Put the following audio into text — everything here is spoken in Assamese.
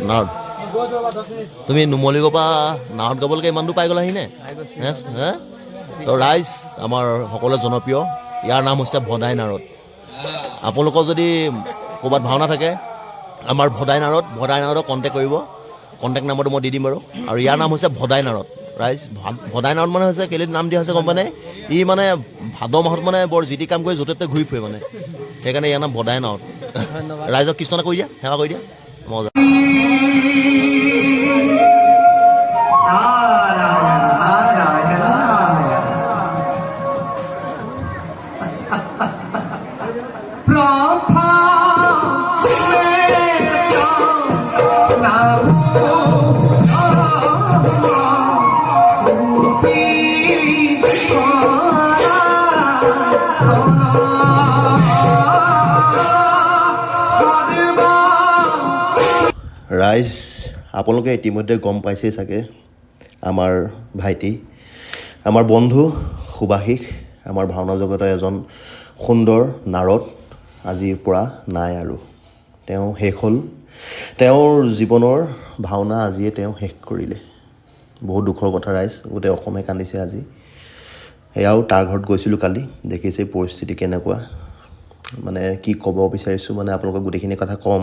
নাৱত তুমি নুমলীগৰ পৰা নাৱত গাবলৈকে ইমান দূৰ পাই গ'লাহি নে? হে তো ৰাইজ আমাৰ সকলোৱে জনপ্ৰিয়, ইয়াৰ নাম হৈছে ভদাই নাৱত। আপোনালোকৰ যদি ক'ৰবাত ভাওনা থাকে আমাৰ ভদাই নাৱত কণ্টেক্ট কৰিব, কণ্টেক্ট নাম্বাৰটো মই দি দিম বাৰু। আৰু ইয়াৰ নাম হৈছে ভদাই নাৱত। ৰাইজ ভদাই নাৱত মানে হৈছে কেলৈ নাম দিয়া হৈছে গম পানে? ই মানে ভাদ মাহত মানে বৰ যি টি কাম কৰি য'তে ত'তে ঘূৰি ফুৰে মানে, সেইকাৰণে ইয়াৰ নাম ভদাই নাৱত। ৰাইজক কৃষ্ণনে কৰি দিয়া, সেৱা কৰি দিয়া, মজা। ৰাইজ আপোনালোকে ইতিমধ্যে গম পাইছেই চাগে, আমাৰ ভাইটি, আমাৰ বন্ধু সুভাষিস, আমাৰ ভাওনা জগতৰ এজন সুন্দৰ নাৰদ আজিৰ পৰা নাই আৰু। তেওঁ শেষ হ'ল, তেওঁৰ জীৱনৰ ভাওনা আজিয়ে তেওঁ শেষ কৰিলে। বহুত দুখৰ কথা ৰাইজ, গোটেই অসমে কান্দিছে আজি। সেয়াও তাৰ ঘৰত গৈছিলোঁ কালি, দেখিছে পৰিস্থিতি কেনেকুৱা। মানে কি ক'ব বিচাৰিছোঁ, মানে আপোনালোকক গোটেইখিনি কথা ক'ম।